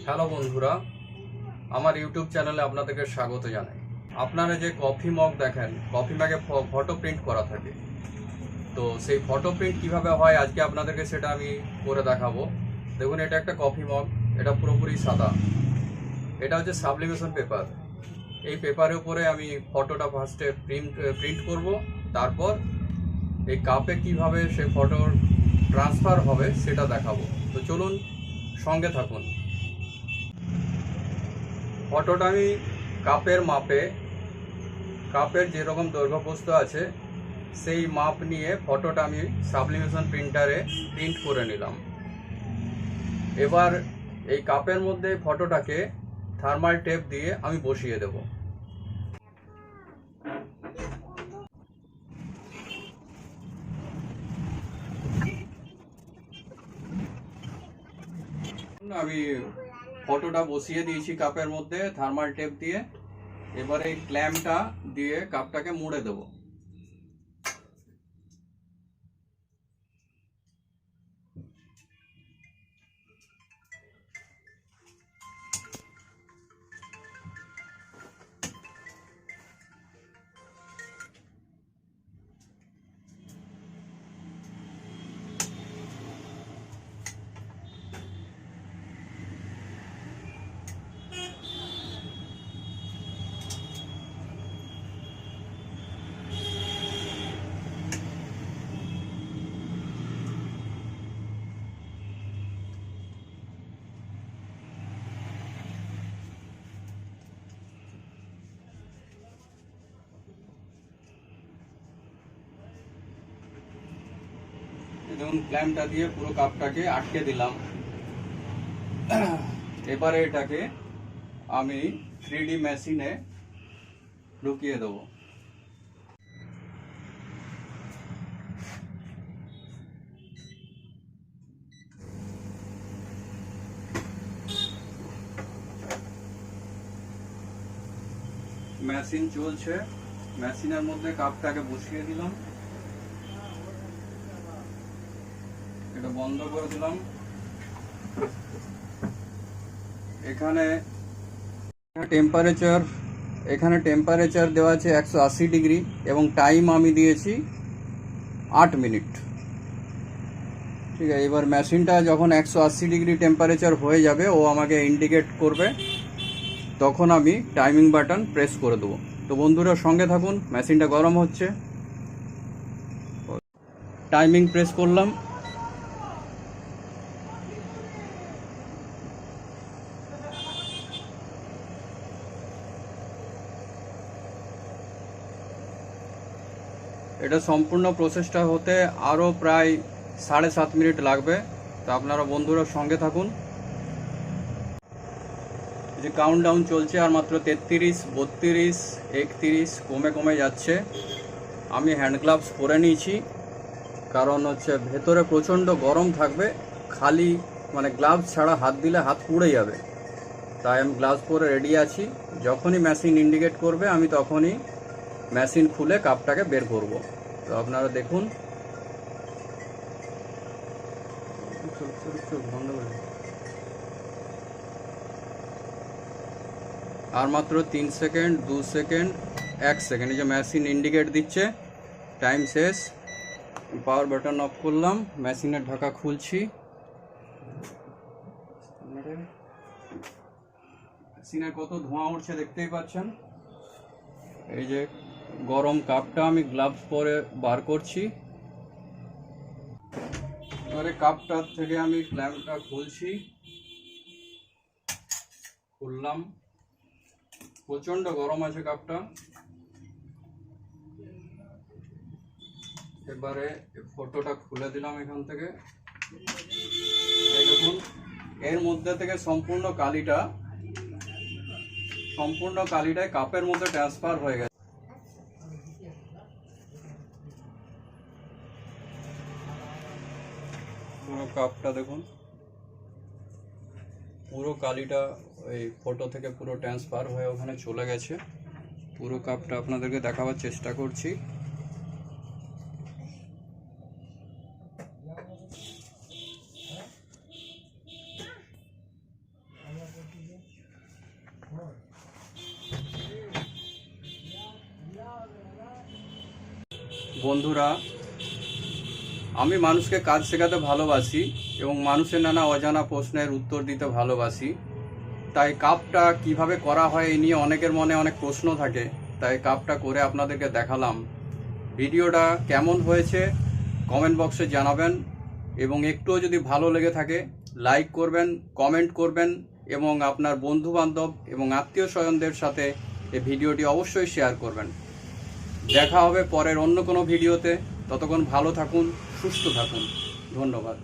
Hello বন্ধুরা, আমার YouTube চ্যানেলে আপনাদেরকে স্বাগত জানাই। আপনারা যে কফি মগ দেখেন, কফি মগে ফটো প্রিন্ট করা থাকে। তো সেই ফটো প্রিন্ট কিভাবে হয় আজকে আপনাদেরকে সেটা আমি করে দেখাবো। দেখুন, এটা একটা কফি মগ, এটা পুরোপুরি সাদা। এটা হচ্ছে সাবলিমেশন পেপার। এই পেপারের উপরে আমি ফটোটা ফার্স্টে প্রিন্ট করব, তারপর এই কাপে কিভাবে সে ফটোর ট্রান্সফার হবে সেটা দেখাবো। তো চলুন, সঙ্গে থাকুন। ফটোটা আমি কাপের মাপে, কাপের যেরকম দৈর্ঘ্যপ্রস্থ আছে সেই মাপ নিয়ে ফটোটা আমি সাবলিমেশন প্রিন্টারে প্রিন্ট করে নিলাম। এবার এই কাপের মধ্যে ফটোটাকে থার্মাল টেপ দিয়ে আমি বসিয়ে দেব। আমি ফটোটা বসিয়ে দিয়েছি কাপের মধ্যে থার্মাল টেপ দিয়ে। এবার এই ক্ল্যাম্পটা দিয়ে কাপটাকে মুড়ে দেব। দেখুন, ক্ল্যাম্পটা দিয়ে পুরো কাপটাকে আটকে দিলাম। এবারে এটাকে আমি 3D মেশিনে ঢুকিয়ে দেবো। মেশিন চলছে, মেশিনের মধ্যে কাপটাকে বসিয়ে দিলাম, এটা বন্ধ করে দিলাম। এখানে টেম্পারেচার দেওয়া আছে 180 ডিগ্রি এবং টাইম আমি দিয়েছি 8 মিনিট। ঠিক আছে, এবার মেশিনটা যখন 180 ডিগ্রি টেম্পারেচার হয়ে যাবে ও আমাকে ইন্ডিকেট করবে, তখন আমি টাইমিং বাটন প্রেস করে দেবো। তো বন্ধুরা, সঙ্গে থাকুন, মেশিনটা গরম হচ্ছে। টাইমিং প্রেস করলাম। এটা সম্পূর্ণ প্রসেসটা হতে আরও প্রায় 7.5 মিনিট লাগবে। তো আপনারা বন্ধুরা সঙ্গে থাকুন। যে কাউন্টডাউন চলছে, আর মাত্র 33, 32, 31 কমে কমে যাচ্ছে। আমি হ্যান্ড গ্লাভস পরে নিয়েছি, কারণ হচ্ছে ভেতরে প্রচণ্ড গরম থাকবে। খালি গ্লাভস ছাড়া হাত দিলে হাত পুড়ে যাবে, তাই আমি গ্লাভস পরে রেডি আছি। যখনই মেশিন ইন্ডিকেট করবে আমি তখনই মেশিন খুলে কাপটাকে বের করব। তো আপনারা দেখুন। বন্ধ করে, আর মাত্র 3 সেকেন্ড, 2 সেকেন্ড, 1 সেকেন্ড। এই যে মেশিন ইন্ডিকেট দিচ্ছে, টাইম শেষ। পাওয়ার বাটন অফ করলাম, মেশিনের ঢাকা খুলছি। মেশিনের কত ধোঁয়া উঠছে দেখতেই পাচ্ছেন। এই যে গরম কাপটা আমি গ্লাভস পরে বার করছি। এবারে কাপটার থেকে আমি ক্ল্যাম্পটা খুললাম। প্রচণ্ড গরম আছে কাপটা। এবারে ফটোটা খুলে দিলাম এখান থেকে। এই দেখুন, এর মধ্যে থেকে সম্পূর্ণ কালিটাই কাপের মধ্যে ট্রান্সফার হয়ে গেছে। পুরো কাপটা দেখুন, পুরো কালিটা ওই ফটো থেকে পুরো ট্রান্সফার হয়ে ওখানে চলে গেছে। পুরো কাপটা আপনাদেরকে দেখাবার চেষ্টা করছি। বন্ধুরা, আমি মানুষকে কাজ শেখাতে ভালোবাসি এবং মানুষের নানা অজানা প্রশ্নের উত্তর দিতে ভালোবাসি। তাই কাপটা কিভাবে করা হয় এই নিয়ে অনেকের মনে অনেক প্রশ্ন থাকে, তাই কাপটা করে আপনাদেরকে দেখালাম। ভিডিওটা কেমন হয়েছে কমেন্ট বক্সে জানাবেন এবং একটুও যদি ভালো লেগে থাকে লাইক করবেন, কমেন্ট করবেন এবং আপনার বন্ধু বান্ধব এবং আত্মীয় স্বজনদের সাথে এই ভিডিওটি অবশ্যই শেয়ার করবেন। দেখা হবে পরের অন্য কোনো ভিডিওতে। ততক্ষণ ভালো থাকুন, সুস্থ থাকুন। ধন্যবাদ।